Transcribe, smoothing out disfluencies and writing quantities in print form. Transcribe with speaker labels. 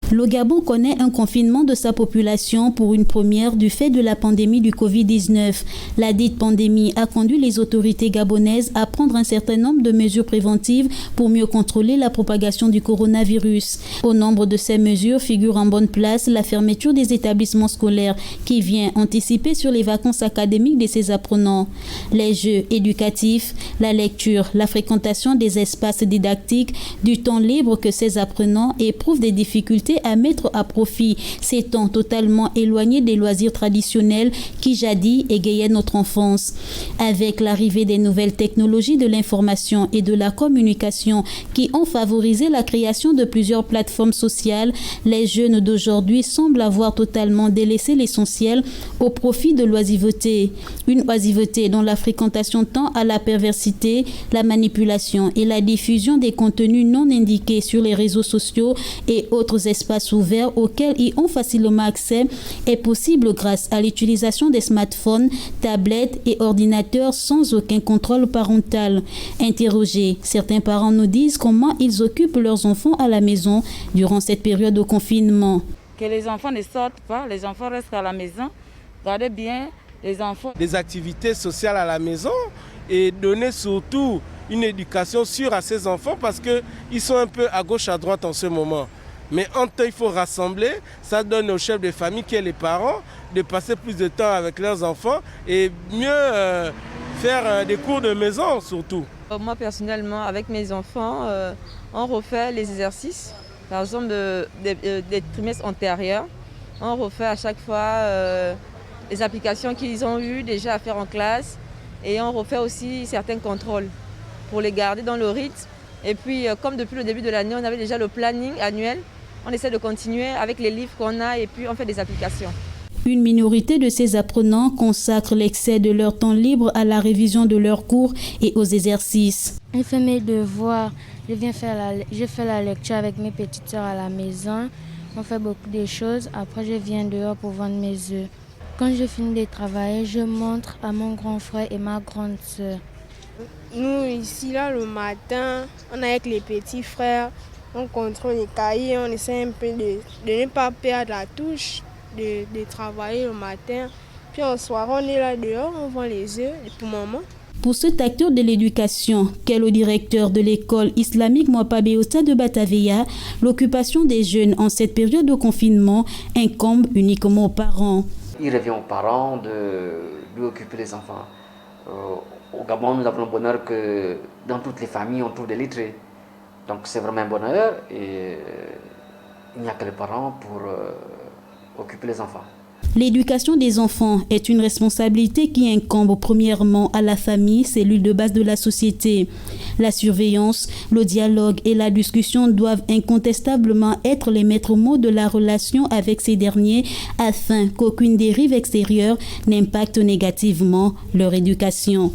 Speaker 1: Le Gabon connaît un confinement de sa population pour une première du fait de la pandémie du Covid-19. La dite pandémie a conduit les autorités gabonaises à prendre un certain nombre de mesures préventives pour mieux contrôler la propagation du coronavirus. Au nombre de ces mesures figure en bonne place la fermeture des établissements scolaires qui vient anticiper sur les vacances académiques de ses apprenants. Les jeux éducatifs, la lecture, la fréquentation des espaces didactiques, du temps libre que ces apprenants éprouvent des difficultés à mettre à profit, s'étant totalement éloigné des loisirs traditionnels qui jadis égayaient notre enfance. Avec l'arrivée des nouvelles technologies de l'information et de la communication qui ont favorisé la création de plusieurs plateformes sociales, les jeunes d'aujourd'hui semblent avoir totalement délaissé l'essentiel au profit de l'oisiveté. Une oisiveté dont la fréquentation tend à la perversité, la manipulation et la diffusion des contenus non indiqués sur les réseaux sociaux et autres espaces ouverts auxquels ils ont facilement accès est possible grâce à l'utilisation des smartphones, tablettes et ordinateurs sans aucun contrôle parental. Interrogés, certains parents nous disent comment ils occupent leurs enfants à la maison durant cette période de confinement.
Speaker 2: Que les enfants ne sortent pas, les enfants restent à la maison. Gardez bien les enfants.
Speaker 3: Des activités sociales à la maison et donner surtout une éducation sûre à ces enfants parce qu'ils sont un peu à gauche, à droite en ce moment. Mais en temps, il faut rassembler, ça donne aux chefs de famille qui sont les parents de passer plus de temps avec leurs enfants et mieux faire des cours de maison surtout.
Speaker 4: Moi personnellement, avec mes enfants, on refait les exercices, par exemple des trimestres antérieurs. On refait à chaque fois les applications qu'ils ont eues déjà à faire en classe et on refait aussi certains contrôles pour les garder dans le rythme. Et puis, comme depuis le début de l'année, on avait déjà le planning annuel, on essaie de continuer avec les livres qu'on a et puis on fait des applications.
Speaker 1: Une minorité de ces apprenants consacre l'excès de leur temps libre à la révision de leurs cours et aux exercices.
Speaker 5: Je fais mes devoirs, je fais la lecture avec mes petites sœurs à la maison. On fait beaucoup de choses. Après, je viens dehors pour vendre mes œufs. Quand je finis de travailler, je montre à mon grand frère et ma grande sœur.
Speaker 6: Nous, ici, là, le matin, on est avec les petits frères, on contrôle les cahiers, on essaie un peu de ne pas perdre la touche, de travailler le matin. Puis en soir, on est là dehors, on vend les œufs pour maman.
Speaker 1: Pour cet acteur de l'éducation, qu'est le directeur de l'école islamique Mouapabéota de Bataveya, l'occupation des jeunes en cette période de confinement incombe uniquement aux parents.
Speaker 7: Il revient aux parents de occuper les enfants. Au Gabon, nous avons le bonheur que dans toutes les familles, on trouve des lettrés. Donc c'est vraiment un bonheur et il n'y a que les parents pour occuper les enfants.
Speaker 1: L'éducation des enfants est une responsabilité qui incombe premièrement à la famille, cellule de base de la société. La surveillance, le dialogue et la discussion doivent incontestablement être les maîtres mots de la relation avec ces derniers afin qu'aucune dérive extérieure n'impacte négativement leur éducation.